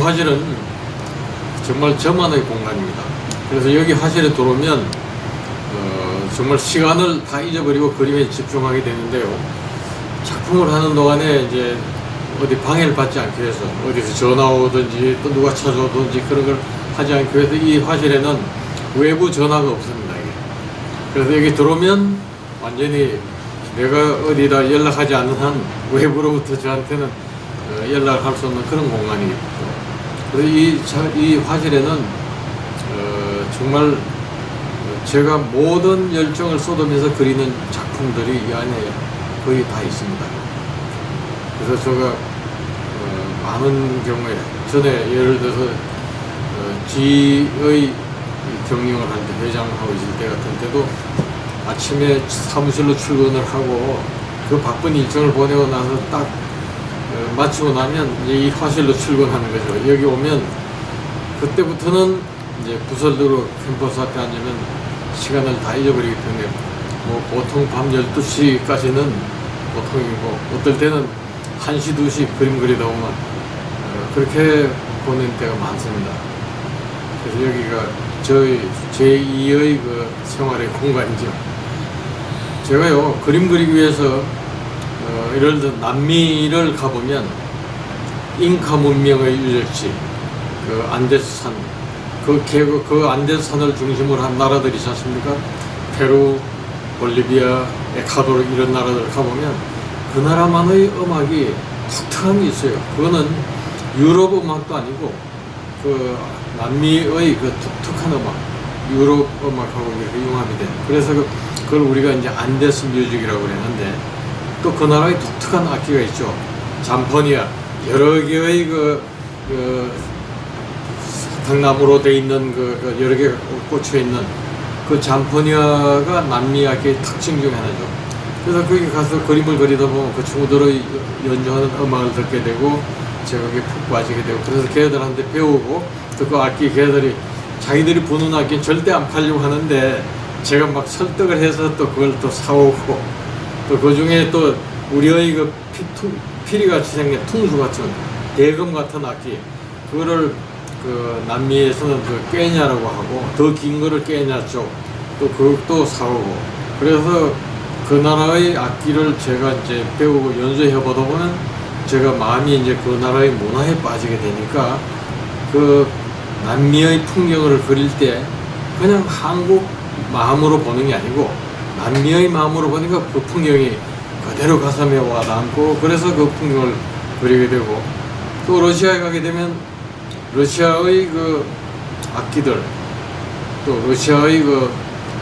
화실은 정말 저만의 공간입니다. 그래서 여기 화실에 들어오면 정말 시간을 다 잊어버리고 그림에 집중하게 되는데요. 작품을 하는 동안에 이제 어디 방해를 받지 않기 위해서 어디서 전화 오든지 또 누가 찾아오든지 그런 걸 하지 않기 위해서 이 화실에는 외부 전화가 없습니다. 이게. 그래서 여기 들어오면 완전히 내가 어디다 연락하지 않는 한 외부로부터 저한테는 연락할 수 없는 그런 공간이겠죠. 그래서 이 화실에는 정말 제가 모든 열정을 쏟으면서 그리는 작품들이 이 안에 거의 다 있습니다. 그래서 제가 많은 경우에 전에 예를 들어서 지의 경영을 할 때 회장하고 있을 때 같은 때도 아침에 사무실로 출근을 하고 그 바쁜 일정을 보내고 나서 딱 마치고 나면 이제 이 화실로 출근하는 거죠. 여기 오면 그때부터는 이제 부설도로 캠퍼스 앞에 앉으면 시간을 다 잊어버리기 때문에 뭐 보통 밤 12시까지는 보통이고 어떨 때는 1시, 2시 그림 그리다 보면 그렇게 보낸 때가 많습니다. 그래서 여기가 제2의 그 생활의 공간이죠. 제가요 그림 그리기 위해서 예를 들어 남미를 가보면 잉카 문명의 유적지 그 안데스산 그 안데스산을 중심으로 한 나라들이 있지 않습니까? 페루, 볼리비아, 에콰도르 이런 나라들 가보면 그 나라만의 음악이 독특한 게 있어요. 그거는 유럽 음악도 아니고 그 남미의 그 독특한 음악, 유럽 음악하고 이렇게 융합이 된. 그래서 그걸 우리가 이제 안데스 뮤직이라고 그랬는데 또 그 나라의 독특한 악기가 있죠. 잠포니아 여러 개의 사탕나무로 돼 있는 여러 개 꽂혀 있는 그 잠포니아가 남미 악기의 특징 중에 하나죠. 그래서 거기 가서 그림을 그리다 보면 그 친구들의 연주하는 음악을 듣게 되고 제가 거기에 푹 빠지게 되고 그래서 걔들한테 배우고 또 그 악기 걔들이 자기들이 부는 악기는 절대 안 팔려고 하는데 제가 막 설득을 해서 또 그걸 또 사오고 또 그 중에 또 우리의 그 피리같이 생긴 퉁수 같은 대금 같은 악기 그거를 그 남미에서는 그 꿰냐라고 하고 더 긴 거를 꿰냐 쪽 또 그것도 사오고 그래서 그 나라의 악기를 제가 이제 배우고 연주해 보다 보면 제가 마음이 이제 그 나라의 문화에 빠지게 되니까 그 남미의 풍경을 그릴 때 그냥 한국 마음으로 보는 게 아니고 남미의 마음으로 보니까 그 풍경이 그대로 가슴에 와닿고 그래서 그 풍경을 그리게 되고 또 러시아에 가게 되면 러시아의 그 악기들 또 러시아의 그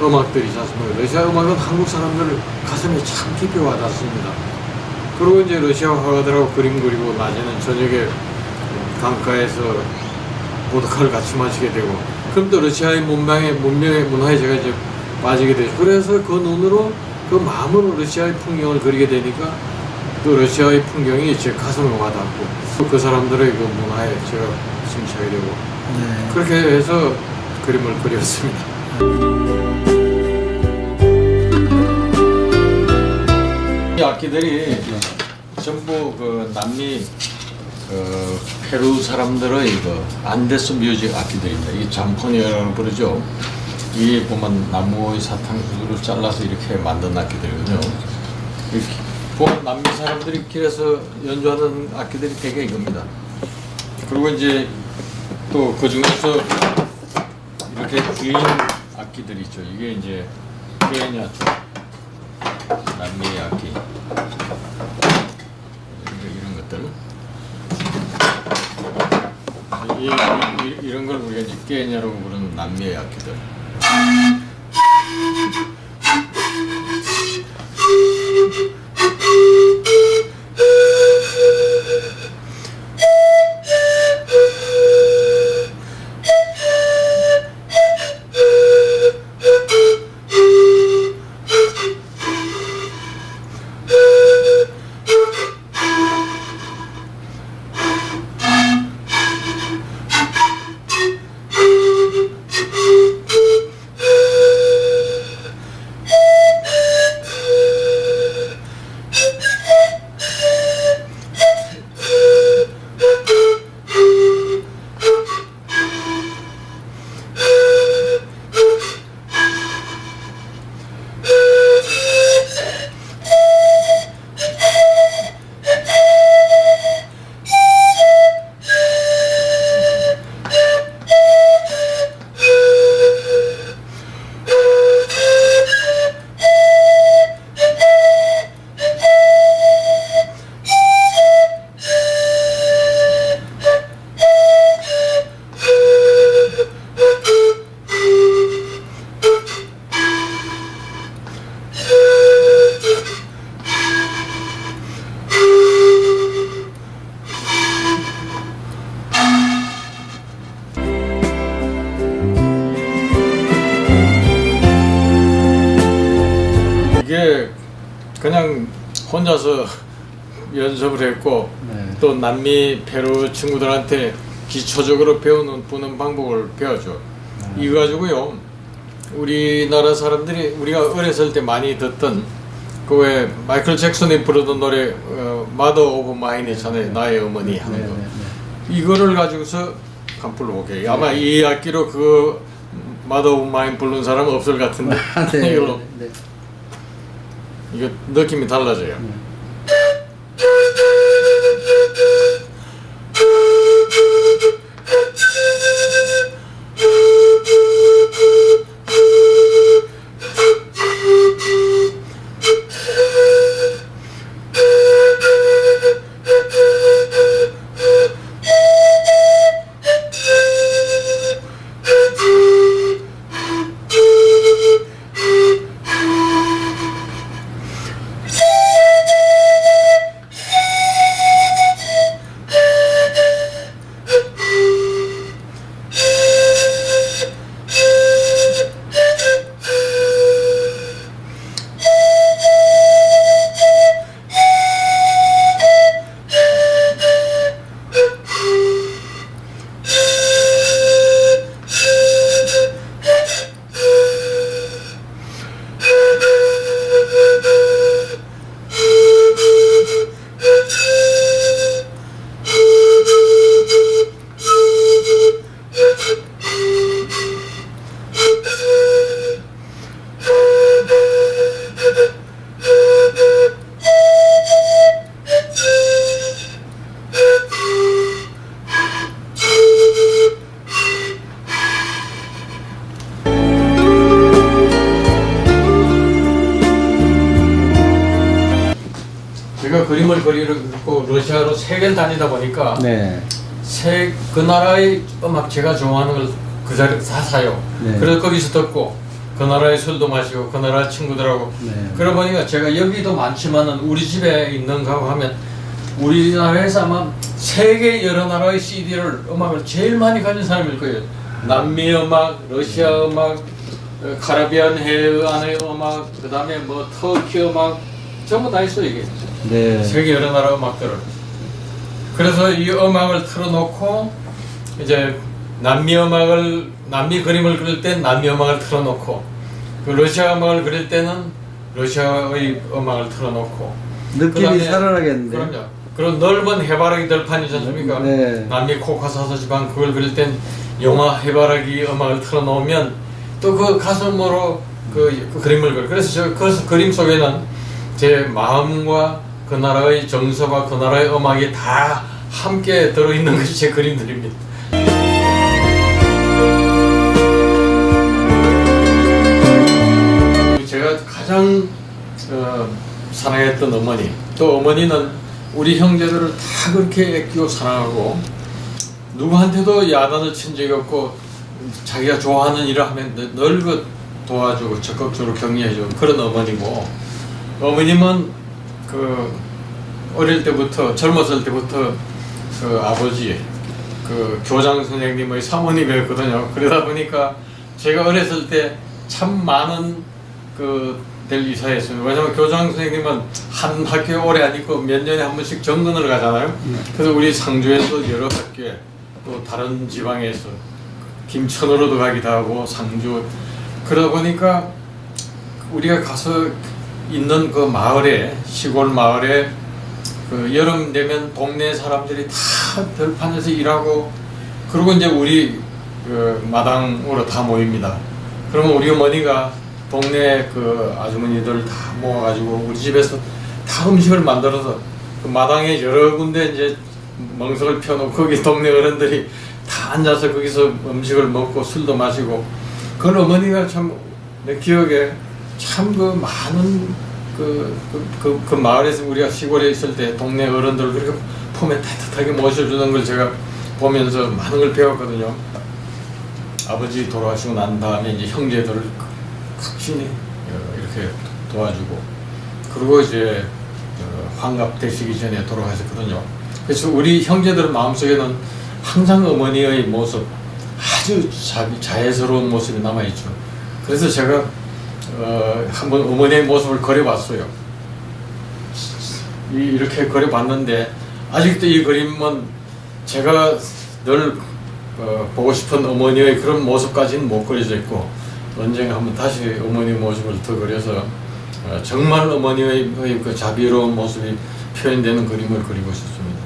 음악들이 있지 않습니까? 러시아 음악은 한국 사람들 가슴에 참 깊이 와닿습니다. 그리고 이제 러시아 화가들하고 그림 그리고 낮에는 저녁에 강가에서 보드카를 같이 마시게 되고 그럼 또 러시아의 문명의 문화에 제가 이제 빠지게 되죠. 그래서 그 눈으로 그 마음으로 러시아의 풍경을 그리게 되니까 또 러시아의 풍경이 제 가슴에 와닿고 또 그 사람들의 그 문화에 제가 심취하게 되고 그렇게 해서 그림을 그렸습니다. 이 악기들이 전부 그 남미 페루 사람들의 그 안데스 뮤직 악기들입니다. 이 잠포니아라고 부르죠. 이 보면 나무의 사탕수를 잘라서 이렇게 만든 악기들이거든요. 보면 남미 사람들이 길에서 연주하는 악기들이 되게 이겁니다. 그리고 이제 또 그 중에서 이렇게 긴 악기들이 있죠. 이게 이제 꿰냐 쪽 남미의 악기 이런 것들. 이런 걸 우리가 이제 꿰냐라고 부르는 남미의 악기들. 그냥 혼자서 연습을 했고 네. 또 남미 페루 친구들한테 기초적으로 부는 방법을 배워줘. 이거 가지고요 우리나라 사람들이 우리가 어렸을 때 많이 듣던 그 왜 마이클 잭슨이 부르던 노래 Mother of Mine 있잖아요. 나의 어머니 하는 거. 이거를 가지고서 한번 불러볼게요. 아마 이 악기로 그 Mother of Mine 부르는 사람은 없을 것 같은데 네. 이걸로 네. 이거 느낌이 달라져요. 제가 그림을 그리고 러시아로 세계를 다니다 보니까 네. 그 나라의 음악 제가 좋아하는 걸 그 자리에 다 사요. 네. 그래서 거기서 듣고 그 나라의 술도 마시고 그 나라 친구들하고 네. 그러다 보니까 제가 여기도 많지만은 우리 집에 있는 거 하면 우리나라에서 아마 세계 여러 나라의 CD를 음악을 제일 많이 가진 사람일 거예요. 남미 음악, 러시아 음악, 카리비안 해안의 음악, 그 다음에 뭐 터키 음악 전부 다 있어요 이게. 네. 세계 여러 나라 음악들을. 그래서 이 음악을 틀어놓고 이제 남미 그림을 그릴 땐 남미 음악을 틀어놓고 그 러시아 음악을 그릴 때는 러시아의 음악을 틀어놓고 느낌이 그다음에 살아나겠는데. 그럼요. 그런 넓은 해바라기 들판이지 않습니까? 네. 남미 코카사스 지방 그걸 그릴 땐 영화 해바라기 음악을 틀어놓으면 또 그 가슴으로 그 그림을 그려. 그래서 그 그림 속에는 제 마음과 그 나라의 정서와 그 나라의 음악이 다 함께 들어있는 것이 제 그림들입니다. 제가 가장 사랑했던 어머니, 또 어머니는 우리 형제들을 다 그렇게 아끼고 사랑하고 누구한테도 야단을 친 적이 없고 자기가 좋아하는 일을 하면 늘 그 도와주고 적극적으로 격려해주고 그런 어머니고, 어머님은 그 어릴 때부터 젊었을 때부터 그 아버지 그 교장 선생님의 사모님이었거든요. 그러다 보니까 제가 어렸을 때 참 많은 될 이사였습니다. 왜냐면 교장 선생님은 한 학교에 오래 안 있고 몇 년에 한 번씩 정근을 가잖아요. 그래서 우리 상주에서 여러 학교에 또 다른 지방에서 김천으로도 가기도 하고 상주, 그러다 보니까 우리가 가서 있는 그 마을에, 시골 마을에 그 여름 되면 동네 사람들이 다 들판에서 일하고, 그리고 이제 우리 그 마당으로 다 모입니다. 그러면 우리 어머니가 동네 그 아주머니들 다 모아가지고 우리 집에서 다 음식을 만들어서 그 마당에 여러 군데 이제 멍석을 펴놓고 거기 동네 어른들이 다 앉아서 거기서 음식을 먹고 술도 마시고, 그 어머니가 참 내 기억에 참 그 많은 그 마을에서 우리가 시골에 있을 때 동네 어른들 그렇게 폼에 따뜻하게 모셔주는 걸 제가 보면서 많은 걸 배웠거든요. 아버지 돌아가시고 난 다음에 이제 형제들을 각신이 이렇게 도와주고, 그리고 이제 환갑 되시기 전에 돌아가셨거든요. 그래서 우리 형제들 마음속에는 항상 어머니의 모습, 아주 자애스러운 모습이 남아있죠. 그래서 제가 한번 어머니의 모습을 그려봤어요. 이렇게 그려봤는데 아직도 이 그림은 제가 늘 보고 싶은 어머니의 그런 모습까지는 못 그려져 있고, 언젠가 한번 다시 어머니 모습을 더 그려서 정말 어머니의 그 자비로운 모습이 표현되는 그림을 그리고 싶습니다.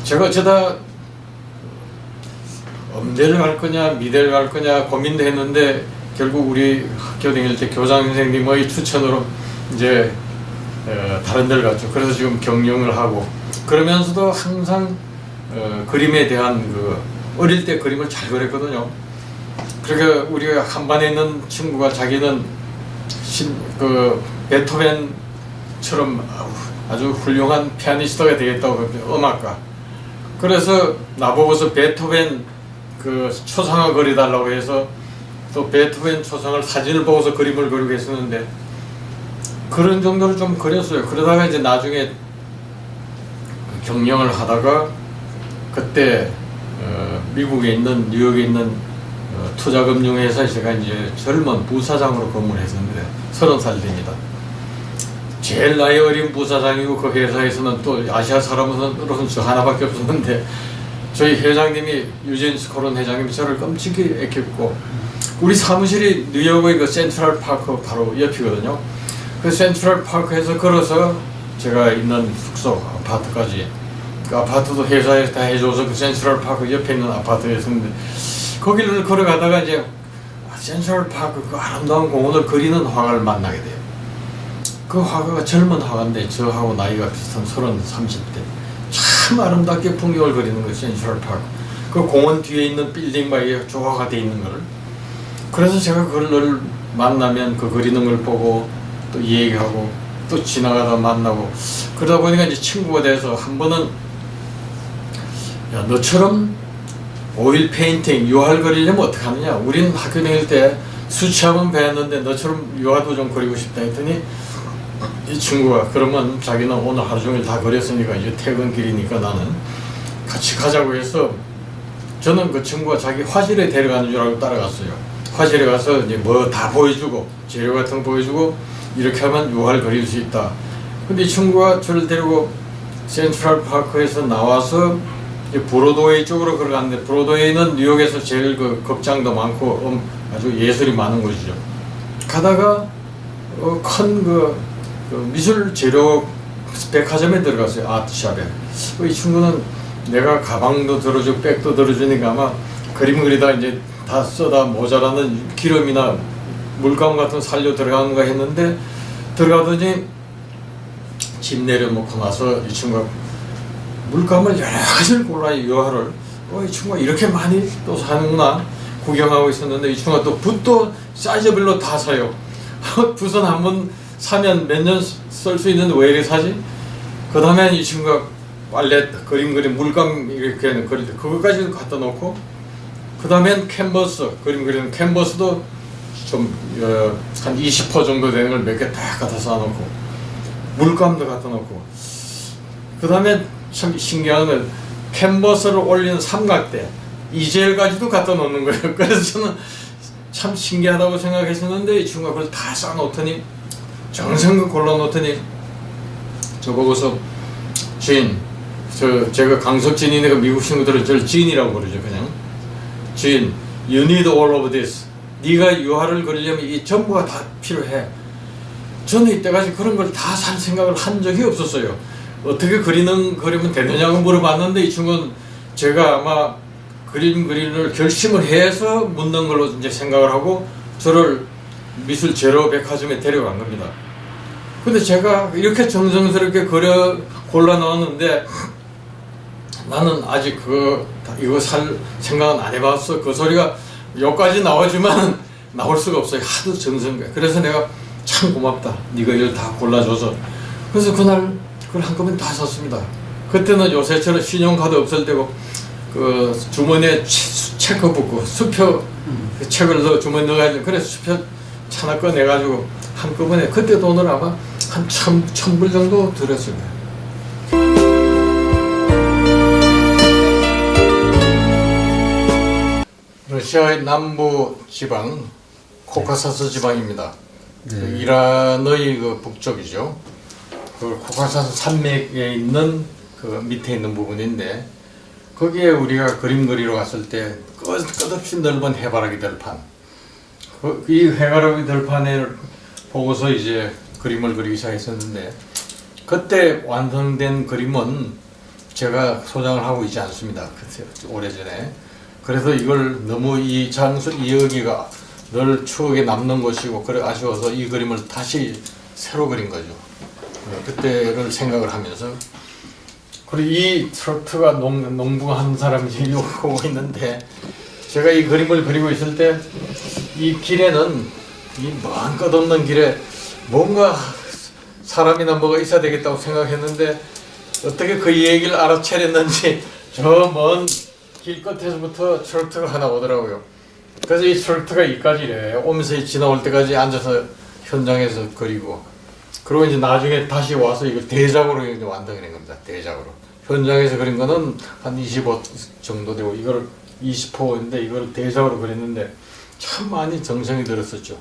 제가 어쩌다 음대를 갈 거냐 미대를 갈 거냐 고민도 했는데 결국 우리 학교 다닐 때 교장 선생님의 추천으로 이제 다른 데를 갔죠. 그래서 지금 경영을 하고, 그러면서도 항상 그림에 대한 그 어릴 때 그림을 잘 그렸거든요. 그러니까 우리가 한 반에 있는 친구가 자기는 그 베토벤처럼 아주 훌륭한 피아니스트가 되겠다고, 음악가. 그래서 나보고서 베토벤 그 초상화 그려달라고 해서 또 베토벤 초상을 사진을 보고서 그림을 그리고 했었는데, 그런 정도로 좀 그렸어요. 그러다가 이제 나중에 경영을 하다가 그때 미국에 있는, 뉴욕에 있는 투자금융회사에 제가 이제 젊은 부사장으로 근무를 했었는데 30살 됩니다. 제일 나이 어린 부사장이고, 그 회사에서는 또 아시아 사람으로서는 저 하나밖에 없었는데, 저희 회장님이 유젠스 코론 회장님이 저를 끔찍이 애켰고, 우리 사무실이 뉴욕의 그 센트럴 파크 바로 옆이거든요. 그 센트럴 파크에서 걸어서 제가 있는 숙소 아파트까지, 그 아파트도 회사에서 다 해줘서 그 센트럴 파크 옆에 있는 아파트였는데, 거기를 걸어가다가 이제 센트럴 파크 그 아름다운 공원을 그리는 화가를 만나게 돼요. 그 화가가 젊은 화가인데 저하고 나이가 비슷한 30대. 참 아름답게 풍경을 그리는 거예요. 센트럴 파크. 그 공원 뒤에 있는 빌딩마에 조화가 돼 있는 거를. 그래서 제가 그걸 늘 만나면 그 그리는 걸 보고 또 얘기하고 또 지나가다 만나고, 그러다 보니까 이제 친구가 돼서 한 번은, 야, 너처럼 오일 페인팅, 유화를 그리려면 어떻게 하느냐? 우린 학교 다닐 때 수치학원 배웠는데 너처럼 유화도 좀 그리고 싶다 했더니, 이 친구가 그러면 자기는 오늘 하루 종일 다 그렸으니까 이제 퇴근길이니까 나는 같이 가자고 해서, 저는 그 친구가 자기 화실에 데려가는 줄 알고 따라갔어요. 화실에 가서 이제 뭐 다 보여주고 재료 같은 거 보여주고, 이렇게 하면 유화를 그릴 수 있다. 근데 이 친구가 저를 데리고 센트럴 파크에서 나와서 브로드웨이 쪽으로 걸어갔는데, 브로드웨이는 뉴욕에서 제일 그 극장도 많고 아주 예술이 많은 곳이죠. 가다가 큰 그 미술 재료 백화점에 들어갔어요. 아트샵에. 이 친구는 내가 가방도 들어주고 백도 들어주니까 아마 그림 그리다 이제 다 써다 모자라는 기름이나 물감 같은 살려 들어가는가 했는데, 들어가더니 집 내려놓고 나서 이 친구가 물감을 여러 가지를 골라요. 유화를. 이 친구가 이렇게 많이 또 사는구나 구경하고 있었는데, 이 친구가 또 붓도 사이즈별로 다 사요. 붓은 한번 사면 몇 년 쓸 수 있는데 왜 이렇게 사지? 그 다음에 이 친구가 팔레트, 그림 물감 이렇게 그릴 때 그것까지도 갖다 놓고, 그 다음엔 캔버스, 그림 그리는 캔버스도 좀 한 20% 정도 되는 걸 몇 개 딱 갖다 쌓아놓고, 물감도 갖다 놓고, 그 다음에 참 신기한 건 캔버스를 올리는 삼각대, 이젤까지도 갖다 놓는 거예요. 그래서 저는 참 신기하다고 생각했었는데, 이 친구가 그걸 다 쌓아놓더니, 정성껏 골라놓더니 저보고서, 진, 제가 강석진이니까 미국 친구들은 저를 진이라고 부르죠. 그냥 진, you need all of this. 네가 유화를 그리려면 이 전부가 다 필요해. 저는 이때까지 그런 걸 다 살 생각을 한 적이 없었어요. 어떻게 그리면 되느냐고 물어봤는데, 이 친구는 제가 아마 그림 그리는 결심을 해서 묻는 걸로 이제 생각을 하고 저를 미술 재료 백화점에 데려간 겁니다. 근데 제가 이렇게 정성스럽게 골라 넣었는데, 나는 아직 이거 살 생각은 안 해봤어. 그 소리가 여기까지 나오지만 나올 수가 없어요. 하도 정성스럽게. 그래서 내가 참 고맙다. 네가 이걸 다 골라줘서. 그래서 그날 그걸 한꺼번에 다 샀습니다. 그때는 요새처럼 신용카드 없을 때고, 그 주머니에 체크 붙고 수표 책을 넣어 주머니에 넣어가지고, 그래서 수표 하나 꺼내가지고 한꺼번에, 그때 돈을 아마 한 1,000불 정도 들었습니다. 러시아의 남부 지방 코카사스 지방입니다. 네. 그 이란의 그 북쪽이죠. 그 코카사스 산맥에 있는 그 밑에 있는 부분인데 거기에 우리가 그림 그리러 갔을 때 끝없이 넓은 해바라기 들판. 이 해바라기 들판을 보고서 이제 그림을 그리기 시작했었는데 그때 완성된 그림은 제가 소장을 하고 있지 않습니다. 오래전에. 그래서 이걸 너무 이 장소, 이 여기가 늘 추억에 남는 것이고 그래 아쉬워서 이 그림을 다시 새로 그린 거죠. 그때를 생각을 하면서 그리고 이 트로트가 농부한 사람이 오고 있는데 제가 이 그림을 그리고 있을 때 이 길에는 이 먼 끝없는 길에 뭔가 사람이나 뭐가 있어야 되겠다고 생각했는데 어떻게 그 얘기를 알아차렸는지 저 먼 길 끝에서부터 트로트가 하나 오더라고요. 그래서 이 트로트가 이까지래 오면서 지나올 때까지 앉아서 현장에서 그리고 그리고 이제 나중에 다시 와서 이걸 대작으로 이제 완성해낸 겁니다. 대작으로. 현장에서 그린 거는 한 25 정도 되고 이걸 20호인데 이걸 대작으로 그렸는데 참 많이 정성이 들었었죠.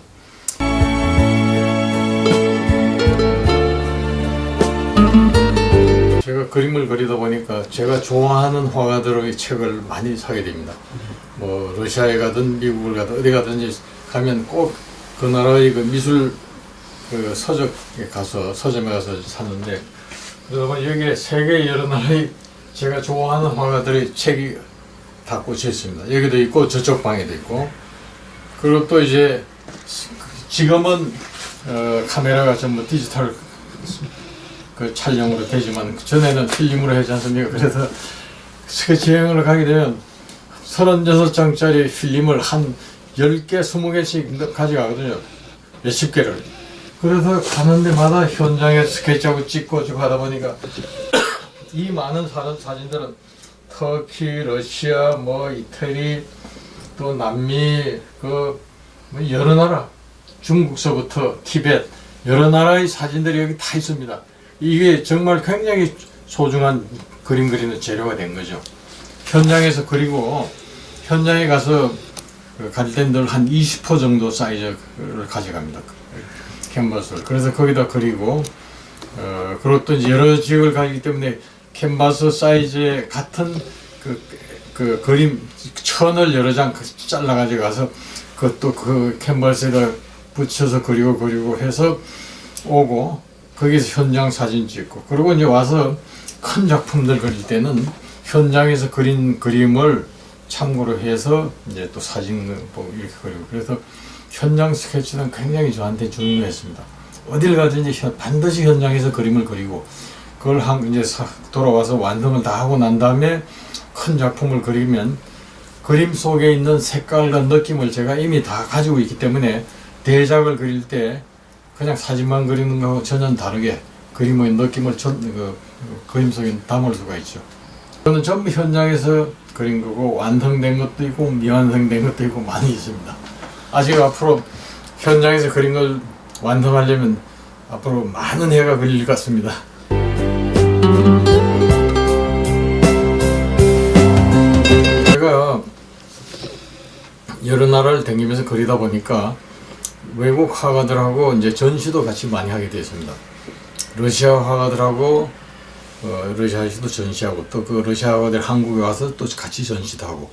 제가 그림을 그리다 보니까 제가 좋아하는 화가들의 책을 많이 사게 됩니다. 뭐 러시아에 가든 미국을 가든 어디 가든지 가면 꼭 그 나라의 그 미술 그 서적에 가서 서점에 가서 사는데 그러다 보니 여기에 세계 여러 나라의 제가 좋아하는 화가들의 책이 다 꽂혀 있습니다. 여기도 있고 저쪽 방에도 있고 그리고 또 이제 지금은 카메라가 전부 디지털 그 촬영으로 되지만 전에는 필름으로 하지 않습니까? 그래서 스케치 여행을 가게 되면 36장짜리 필름을 한 10개, 20개씩 가져가거든요. 몇십 개를. 그래서 가는 데마다 현장에 스케치하고 찍고 하다 보니까 이 많은 사진들은 터키, 러시아, 뭐 이태리, 또 남미, 그 뭐 여러 나라, 중국서부터 티벳 여러 나라의 사진들이 여기 다 있습니다. 이게 정말 굉장히 소중한 그림 그리는 재료가 된 거죠. 현장에서 그리고 현장에 가서 갈 때 늘 한 20호 정도 사이즈를 가져갑니다. 캔버스를. 그래서 거기다 그리고 그리고 또 이제 여러 지역을 가기 때문에 캔버스 사이즈의 같은 그 그림 천을 여러 장 잘라 가지고 가서 그것도 그 캔버스에다 붙여서 그리고 해서 오고 거기서 현장 사진 찍고 그리고 이제 와서 큰 작품들 그릴 때는 현장에서 그린 그림을 참고로 해서 이제 또 사진을 보고 이렇게 그리고 그래서 현장 스케치는 굉장히 저한테 중요했습니다. 어딜 가든지 반드시 현장에서 그림을 그리고 그걸 이제 돌아와서 완성을 다 하고 난 다음에 큰 작품을 그리면 그림 속에 있는 색깔과 느낌을 제가 이미 다 가지고 있기 때문에 대작을 그릴 때 그냥 사진만 그리는 거하고 전혀 다르게 그림의 느낌을 그림 속에 담을 수가 있죠. 저는 전부 현장에서 그린 거고 완성된 것도 있고 미완성된 것도 있고 많이 있습니다. 아직 앞으로 현장에서 그린 걸 완성하려면 앞으로 많은 해가 걸릴 것 같습니다. 제가 여러 나라를 다니면서 그리다 보니까 외국 화가들하고 이제 전시도 같이 많이 하게 되었습니다. 러시아 화가들하고 러시아에서도 전시하고 또 그 러시아 화가들 한국에 와서 또 같이 전시도 하고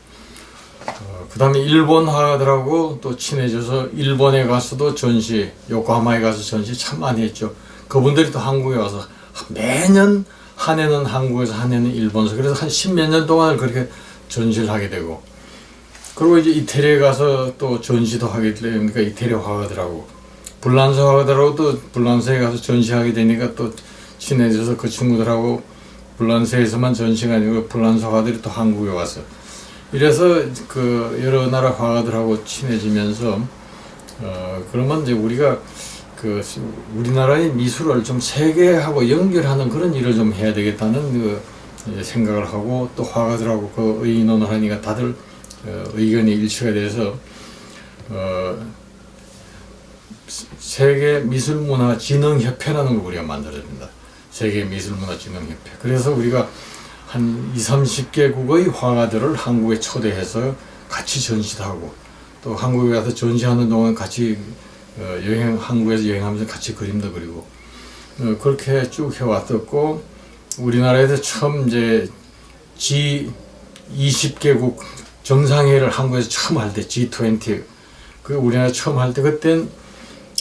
그 다음에 일본 화가들하고 또 친해져서 일본에 가서도 전시, 요코하마에 가서 전시 참 많이 했죠. 그분들이 또 한국에 와서 매년 한 해는 한국에서 한 해는 일본에서 그래서 한 10몇 년 동안 그렇게 전시를 하게 되고 그리고 이제 이태리에 가서 또 전시도 하게 되니까 이태리 화가들하고 불란서 화가들하고 또 불란서에 가서 전시하게 되니까 또 친해져서 그 친구들하고 불란서에서만 전시가 아니고 불란서 화가들이 또 한국에 와서 이래서 그 여러 나라 화가들하고 친해지면서 그러면 이제 우리가 그 우리나라의 미술을 좀 세계하고 연결하는 그런 일을 좀 해야 되겠다는 그 생각을 하고 또 화가들하고 그 의논을 하니까 다들 의견이 일치가 돼서 세계미술문화진흥협회라는 걸 우리가 만들어집니다. 세계미술문화진흥협회. 그래서 우리가 한 20, 30개국의 화가들을 한국에 초대해서 같이 전시도 하고 또 한국에 가서 전시하는 동안 같이 한국에서 여행하면서 같이 그림도 그리고 그렇게 쭉 해왔었고, 우리나라에서 처음 이제 G20개국 정상회의를 한국에서 처음 할 때 G20 그 우리나라 처음 할 때 그땐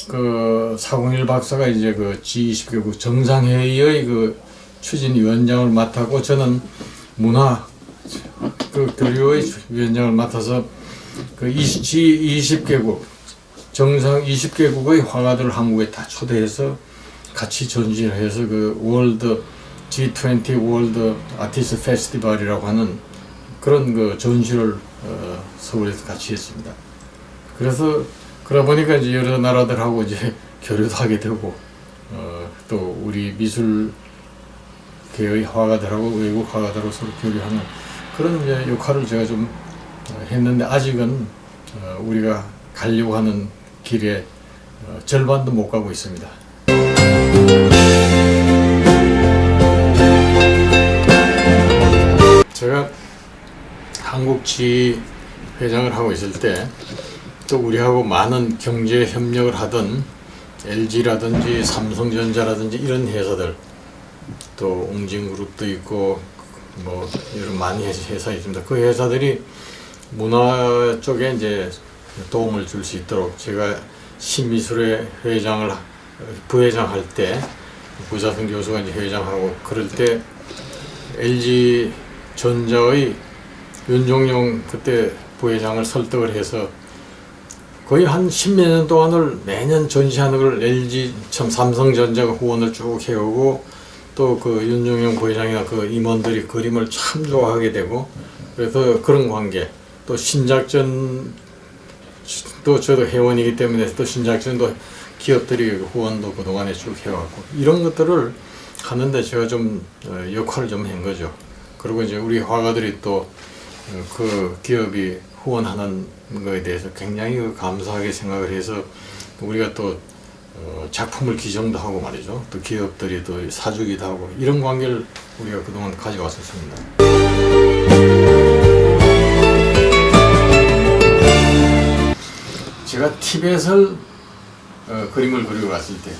그 401 박사가 이제 그 G20개국 정상회의의 그 추진위원장을 맡았고, 저는 문화 그 교류의 위원장을 맡아서 그 G20개국 정상 20개국의 화가들을 한국에 다 초대해서 같이 전시를 해서 그 월드 G20 월드 아티스트 페스티벌이라고 하는 그런 그 전시를 서울에서 같이 했습니다. 그래서 그러다 보니까 이제 여러 나라들하고 이제 교류도 하게 되고, 또 우리 미술계의 화가들하고 외국 화가들하고 서로 교류하는 그런 이제 역할을 제가 좀 했는데, 아직은 우리가 가려고 하는 길에 절반도 못 가고 있습니다. 제가 한국지 회장을 하고 있을 때 또 우리하고 많은 경제 협력을 하던 LG라든지 삼성전자라든지 이런 회사들, 또 옹진그룹도 있고 뭐 여러 많은 회사 있습니다. 그 회사들이 문화 쪽에 이제 도움을 줄 수 있도록 제가 신미술회 회장을 부회장 할 때 구자승 교수가 이제 회장하고 그럴 때 LG 전자의 윤종용 그때 부회장을 설득을 해서 거의 한 10몇 년 동안을 매년 전시하는 걸 LG 참 삼성전자가 후원을 쭉 해오고, 또 그 윤종용 부회장이나 그 임원들이 그림을 참 좋아하게 되고, 그래서 그런 관계, 또 신작전 또 저도 회원이기 때문에 또 신작전도 기업들이 후원도 그동안에 쭉 해왔고, 이런 것들을 하는데 제가 좀 역할을 좀 한 거죠. 그리고 이제 우리 화가들이 또 그 기업이 후원하는 거에 대해서 굉장히 감사하게 생각을 해서 우리가 또 작품을 기증도 하고 말이죠. 또 기업들이 또 사주기도 하고, 이런 관계를 우리가 그동안 가져왔었습니다. 제가 티벳을 그림을 그리고 갔을 때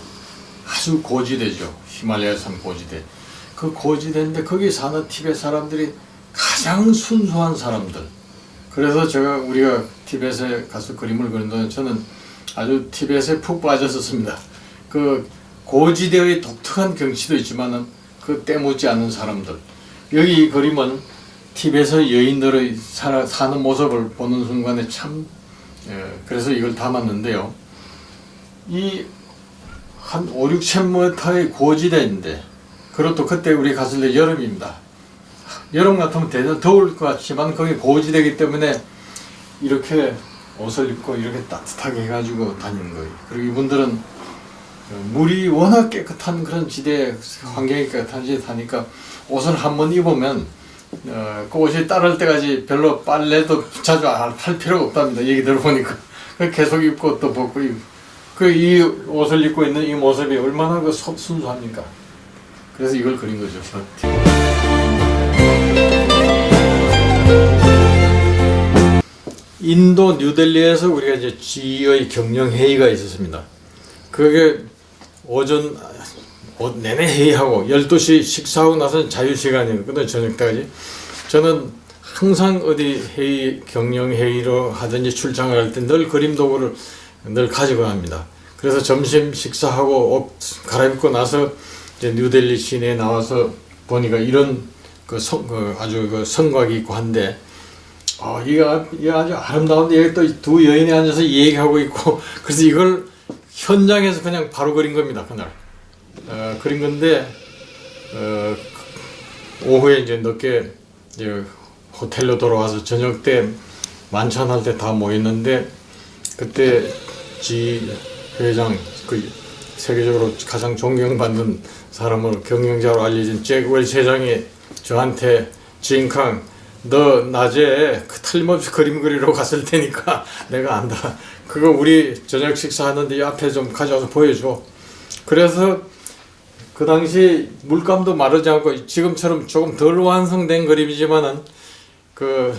아주 고지대죠. 히말라야 산 고지대. 그 고지대인데 거기 사는 티벳 사람들이 가장 순수한 사람들. 그래서 우리가 티벳에 가서 그림을 그린 동안 저는 아주 티벳에 푹 빠졌었습니다. 그 고지대의 독특한 경치도 있지만은 그 때묻지 않은 사람들. 여기 이 그림은 티벳의 여인들의 사는 모습을 보는 순간에 참 그래서 이걸 담았는데요. 이 한 5, 6,000m의 고지대인데, 그것도 그때 우리 갔을 때 여름입니다. 여름 같으면 대단 더울 것 같지만 거기 고지대이기 때문에 이렇게 옷을 입고 이렇게 따뜻하게 해가지고 다니는 거예요. 그리고 이분들은 물이 워낙 깨끗한 그런 지대, 환경이 깨끗한 지대 사니까 옷을 한번 입으면 그 옷이 따를 때까지 별로 빨래도 자주 할 필요가 없답니다. 얘기 들어보니까. 계속 입고 또 벗고, 이 옷을 입고 있는 이 모습이 얼마나 순수합니까? 그래서 이걸 그린 거죠. 인도 뉴델리에서 우리가 이제 G의 경영회의가 있었습니다. 그게 오전 내내 회의하고 12시 식사하고 나서는 자유시간이거든요. 저녁 때까지. 저는 항상 어디 경영회의로 하든지 출장을 할 때 늘 그림 도구를 늘 가지고 갑니다. 그래서 점심 식사하고 옷 갈아입고 나서 이제 뉴델리 시내에 나와서 보니까 이런 아주 성곽이 있고 한데, 이게 아주 아름다운데 여기 또 두 여인이 앉아서 얘기하고 있고, 그래서 이걸 현장에서 그냥 바로 그린 겁니다. 그날 그린 건데, 오후에 이제 늦게 이제 호텔로 돌아와서 저녁 때 만찬할 때 다 모였는데, 그때 G 회장, 그 세계적으로 가장 존경받는 사람으로 경영자로 알려진 잭 웰치 회장이 저한테 진캉, 너 낮에 틀림없이 그림 그리러 갔을 테니까 내가 안다. 그거 우리 저녁 식사하는데 이 앞에 좀 가져와서 보여줘. 그래서 그 당시 물감도 마르지 않고 지금처럼 조금 덜 완성된 그림이지만은 그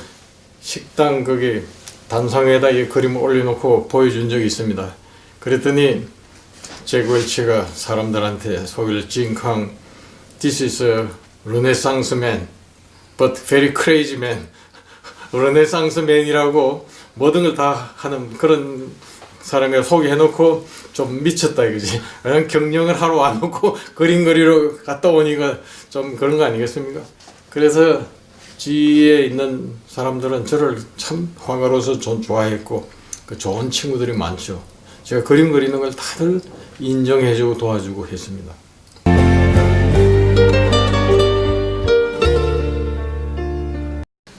식당 거기 단상에다 이 그림을 올려놓고 보여준 적이 있습니다. 그랬더니 제구엘치가 사람들한테 소개를 찡캉 This is a Renaissance man, but very crazy man. 르네상스 맨이라고 모든 걸 다 하는 그런 사람을 소개해놓고 좀 미쳤다 이거지. 그냥 경영을 하러 와놓고 그림 그리러 갔다 오니까 좀 그런 거 아니겠습니까? 그래서 지에 있는 사람들은 저를 참 화가로서 좀 좋아했고 그 좋은 친구들이 많죠. 제가 그림 그리는 걸 다들 인정해주고 도와주고 했습니다.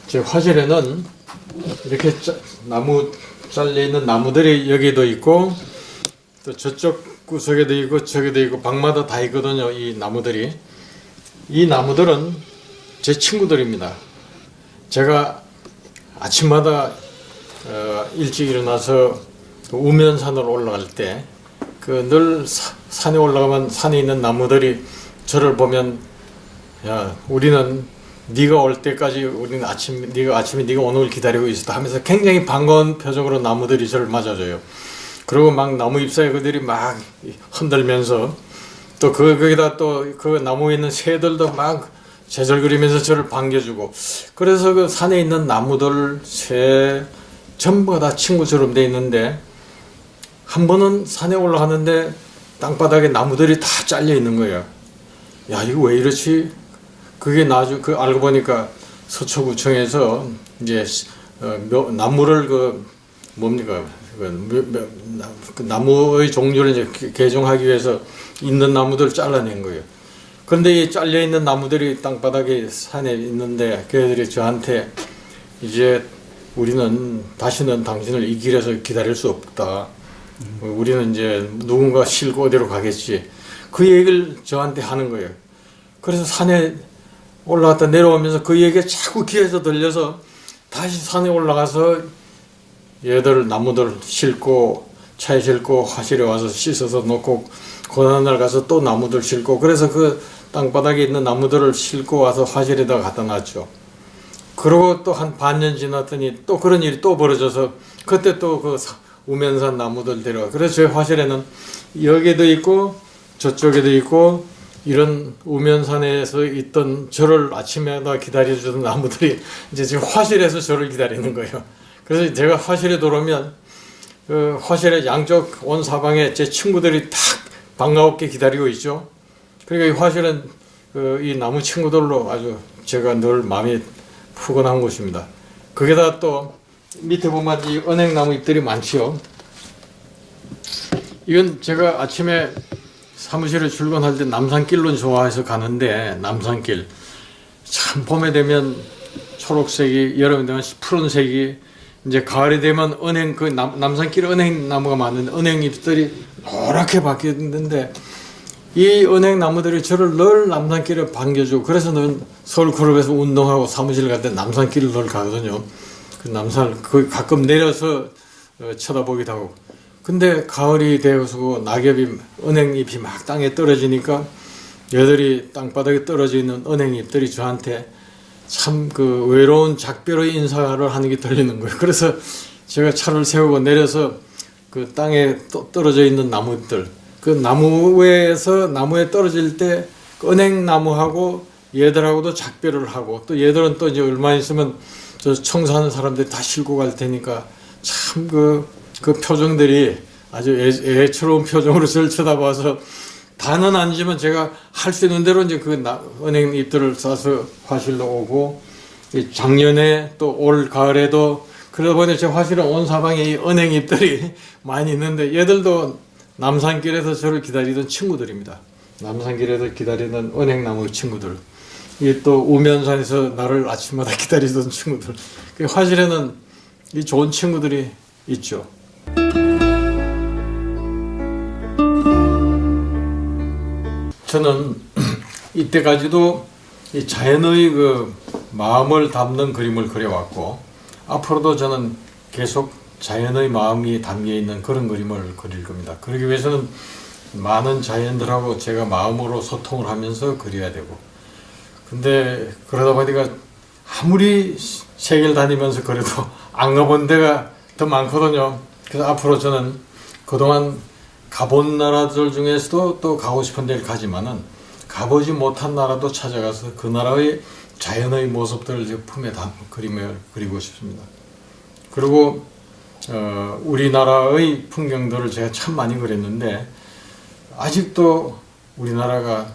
제 화실에는 이렇게 나무 잘려있는 나무들이 여기도 있고 또 저쪽 구석에도 있고 저기도 있고 방마다 다 있거든요. 이 나무들이. 이 나무들은 제 친구들입니다. 제가 아침마다 일찍 일어나서 우면산으로 올라갈 때 그 늘 산에 올라가면 산에 있는 나무들이 저를 보면 야 우리는 네가 올 때까지 우리는 아침에 네가 오는 걸 기다리고 있었다 하면서 굉장히 반가운 표정으로 나무들이 저를 맞아줘요. 그리고 막 나무 잎사귀 그들이 막 흔들면서 또 거기다 또 그 나무에 있는 새들도 막 제절거리면서 저를 반겨주고 그래서 그 산에 있는 나무들, 새 전부가 다 친구처럼 돼 있는데 한 번은 산에 올라갔는데 땅바닥에 나무들이 다 잘려 있는 거예요. 야 이거 왜 이렇지? 그게 나중 알고 보니까 서초구청에서 이제 나무를 그 나무의 종류를 이제 개종하기 위해서 있는 나무들을 잘라낸 거예요. 그런데 이 잘려 있는 나무들이 땅바닥에 산에 있는데 걔들이 저한테 이제 우리는 다시는 당신을 이 길에서 기다릴 수 없다. 우리는 이제 누군가 싣고 어디로 가겠지. 그 얘기를 저한테 하는 거예요. 그래서 산에 올라갔다 내려오면서 그 얘기가 자꾸 귀에서 들려서 다시 산에 올라가서 얘들 나무들 싣고 차에 싣고 화실에 와서 씻어서 놓고 고난날 가서 또 나무들 싣고 그래서 그 땅바닥에 있는 나무들을 싣고 와서 화실에다가 갖다 놨죠. 그러고 또 한 반년 지났더니 또 그런 일이 또 벌어져서 그때 또 그 우면산 나무들 데려와. 그래서 제 화실에는 여기도 있고 저쪽에도 있고 이런 우면산에서 있던 저를 아침에다 기다려주던 나무들이 이제 지금 화실에서 저를 기다리는 거예요. 그래서 제가 화실에 들어오면 그 화실의 양쪽 온 사방에 제 친구들이 탁 반가웠게 기다리고 있죠. 그러니까 이 화실은 이 나무 친구들로 아주 제가 늘 마음이 푸근한 곳입니다. 거기다 또 밑에 보면 이 은행나무 잎들이 많지요. 이건 제가 아침에 사무실에 출근할 때 남산길로 좋아해서 가는데 남산길 참 봄에 되면 초록색이 여름에 되면 푸른색이 이제 가을이 되면 은행 그 남산길 은행나무가 많은데 은행잎들이 노랗게 바뀌었는데 이 은행나무들이 저를 늘 남산길에 반겨주고 그래서 늘 서울그룹에서 운동하고 사무실 갈 때 남산길을 늘 가거든요. 그 남산 그 가끔 내려서 쳐다보기도 하고 근데 가을이 되어서 낙엽이 은행잎이 막 땅에 떨어지니까 얘들이 땅바닥에 떨어져 있는 은행잎들이 저한테 참 그 외로운 작별의 인사를 하는 게 들리는 거예요. 그래서 제가 차를 세우고 내려서 그 땅에 떨어져 있는 나무들 그 나무에 떨어질 때 은행나무하고 얘들하고도 작별을 하고 또 얘들은 또 이제 얼마 있으면 저 청소하는 사람들이 다 싣고 갈 테니까 참 그 표정들이 아주 애처로운 표정으로 저를 쳐다봐서 다는 아니지만 제가 할 수 있는 대로 이제 그 은행 잎들을 싸서 화실로 오고 작년에 또 올 가을에도 그러다 보니 제 화실에 온 사방에 이 은행 잎들이 많이 있는데 얘들도 남산길에서 저를 기다리던 친구들입니다. 남산길에서 기다리던 은행나무 친구들. 이 또 우면산에서 나를 아침마다 기다리던 친구들. 그 화실에는 이 좋은 친구들이 있죠. 저는 이때까지도 이 자연의 그 마음을 담는 그림을 그려왔고 앞으로도 저는 계속 자연의 마음이 담겨 있는 그런 그림을 그릴 겁니다. 그러기 위해서는 많은 자연들하고 제가 마음으로 소통을 하면서 그려야 되고 근데 그러다 보니까 아무리 세계를 다니면서 그래도 안 가본 데가 더 많거든요. 그래서 앞으로 저는 그동안 가본 나라들 중에서도 또 가고 싶은 데를 가지만은 가보지 못한 나라도 찾아가서 그 나라의 자연의 모습들을 제 품에 담고 그림을 그리고 싶습니다. 그리고 우리나라의 풍경들을 제가 참 많이 그렸는데 아직도 우리나라가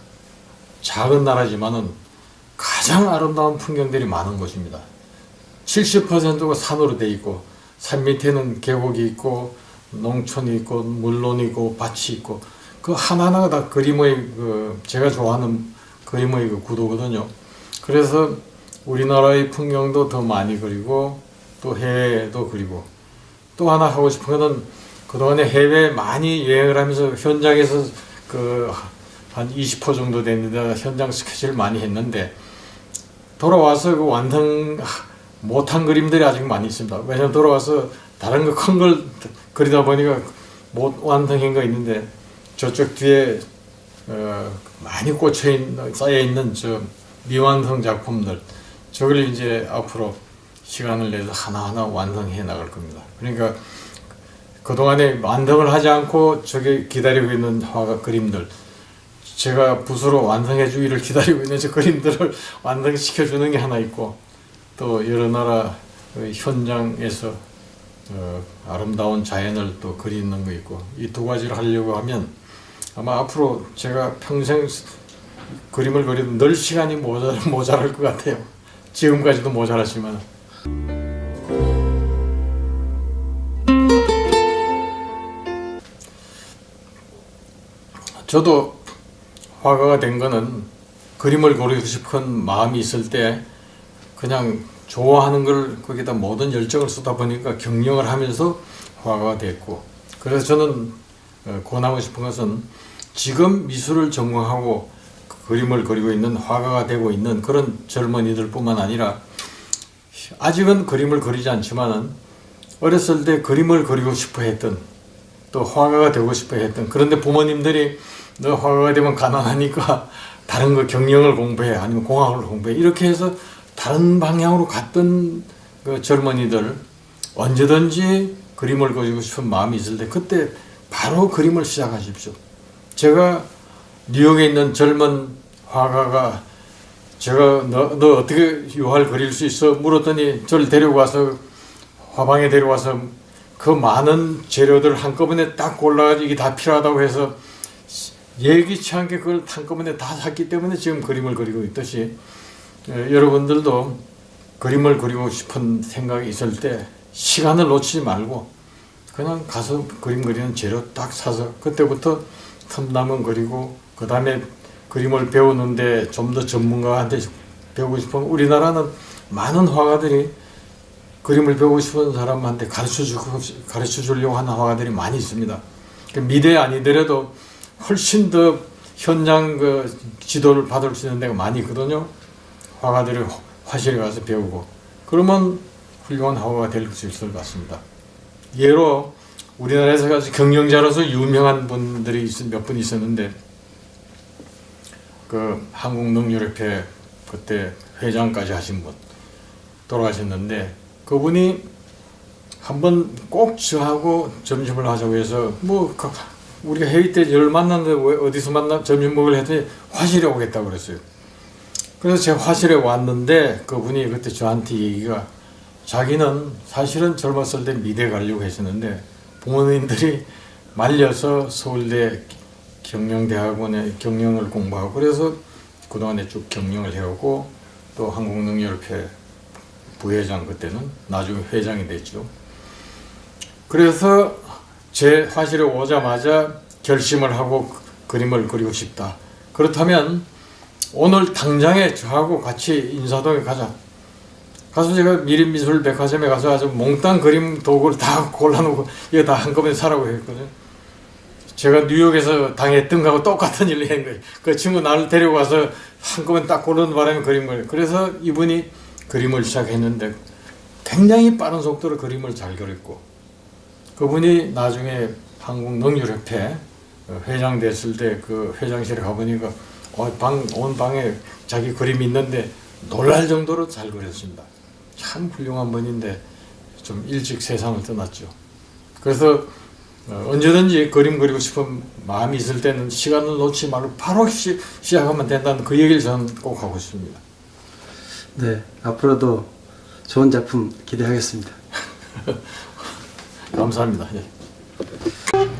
작은 나라지만은 가장 아름다운 풍경들이 많은 곳입니다. 70%가 산으로 돼 있고 산 밑에는 계곡이 있고 농촌이 있고 물론이 있고 밭이 있고 그 하나하나가 다 그림의 제가 좋아하는 그림의 구도거든요. 그래서 우리나라의 풍경도 더 많이 그리고 또 해외도 그리고 또 하나 하고 싶은 거는 그동안에 해외 많이 여행을 하면서 현장에서 한 20호 정도 됐는데 현장 스케치를 많이 했는데 돌아와서 완성 못한 그림들이 아직 많이 있습니다. 왜냐면 돌아와서 다른 거 큰 걸 그리다 보니까 못 완성한 거 있는데 저쪽 뒤에 많이 쌓여있는 저 미완성 작품들 저걸 이제 앞으로 시간을 내서 하나하나 완성해 나갈 겁니다. 그러니까 그동안에 완성을 하지 않고 저기 기다리고 있는 화가 그림들 제가 붓으로 완성해 주기를 기다리고 있는 저 그림들을 완성시켜 주는 게 하나 있고 또 여러 나라 현장에서 아름다운 자연을 또 그리는 거 있고 이 두 가지를 하려고 하면 아마 앞으로 제가 평생 그림을 그려도 늘 시간이 모자랄 것 같아요. 지금까지도 모자랐지만. 저도 화가가 된 거는 그림을 그리고 싶은 마음이 있을 때 그냥 좋아하는 걸 거기다 모든 열정을 쏟아 보니까 경영을 하면서 화가가 됐고 그래서 저는 권하고 싶은 것은 지금 미술을 전공하고 그림을 그리고 있는 화가가 되고 있는 그런 젊은이들 뿐만 아니라 아직은 그림을 그리지 않지만은 어렸을 때 그림을 그리고 싶어 했던 또 화가가 되고 싶어 했던 그런데 부모님들이 너 화가가 되면 가난하니까 다른 거 경영을 공부해 아니면 공학을 공부해 이렇게 해서 다른 방향으로 갔던 그 젊은이들 언제든지 그림을 그리고 싶은 마음이 있을 때 그때 바로 그림을 시작하십시오. 제가 뉴욕에 있는 젊은 화가가 제가 너 어떻게 유화를 그릴 수 있어? 물었더니 저를 데려가서 화방에 데려와서 그 많은 재료들 한꺼번에 딱 골라가지고 이게 다 필요하다고 해서 예기치 않게 그걸 한꺼번에 다 샀기 때문에 지금 그림을 그리고 있듯이 여러분들도 그림을 그리고 싶은 생각이 있을 때 시간을 놓치지 말고 그냥 가서 그림 그리는 재료 딱 사서 그때부터 틈나면 그리고 그 다음에 그림을 배우는데 좀 더 전문가한테 배우고 싶은 우리나라는 많은 화가들이 그림을 배우고 싶은 사람한테 가르쳐 주려고 하는 화가들이 많이 있습니다. 미대 아니더라도 훨씬 더 현장 지도를 받을 수 있는 데가 많이 있거든요. 화가들이 화실에 가서 배우고 그러면 훌륭한 화가가 될 수 있을 것 같습니다. 예로 우리나라에서 아주 경영자로서 유명한 분들이 몇 분 있었는데 그 한국농협회 그때 회장까지 하신 분 돌아가셨는데 그분이 한번 꼭 저하고 점심을 하자고 해서 우리가 회의 때 열 만났는데 왜 어디서 점심 먹으려 했더니 화실에 오겠다고 그랬어요. 그래서 제가 화실에 왔는데 그분이 그때 저한테 얘기가 자기는 사실은 젊었을 때 미대 가려고 했었는데 부모님들이 말려서 서울대 경영대학원에 경영을 공부하고 그래서 그동안에 쭉 경영을 해오고 또 한국농협회 부회장 그때는 나중에 회장이 됐죠. 그래서 제 화실에 오자마자 결심을 하고 그림을 그리고 싶다. 그렇다면 오늘 당장에 저하고 같이 인사동에 가자. 가서 제가 미림미술백화점에 가서 아주 몽땅 그림 도구를 다 골라놓고 이거 다 한꺼번에 사라고 했거든요. 제가 뉴욕에서 당했던 거하고 똑같은 일을 한 거예요. 그 친구 나를 데려가서 한꺼번에 딱 고르는 바람에 그림을. 그래서 이분이 그림을 시작했는데 굉장히 빠른 속도로 그림을 잘 그렸고 그분이 나중에 한국농협회 회장 됐을 때 그 회장실에 가보니까 온 방에 자기 그림이 있는데 놀랄 정도로 잘 그렸습니다. 참 훌륭한 분인데 좀 일찍 세상을 떠났죠. 그래서 언제든지 그림 그리고 싶은 마음이 있을 때는 시간을 놓지 말고 바로 시작하면 된다는 그 얘기를 저는 꼭 하고 싶습니다. 네, 앞으로도 좋은 작품 기대하겠습니다. 감사합니다. 예.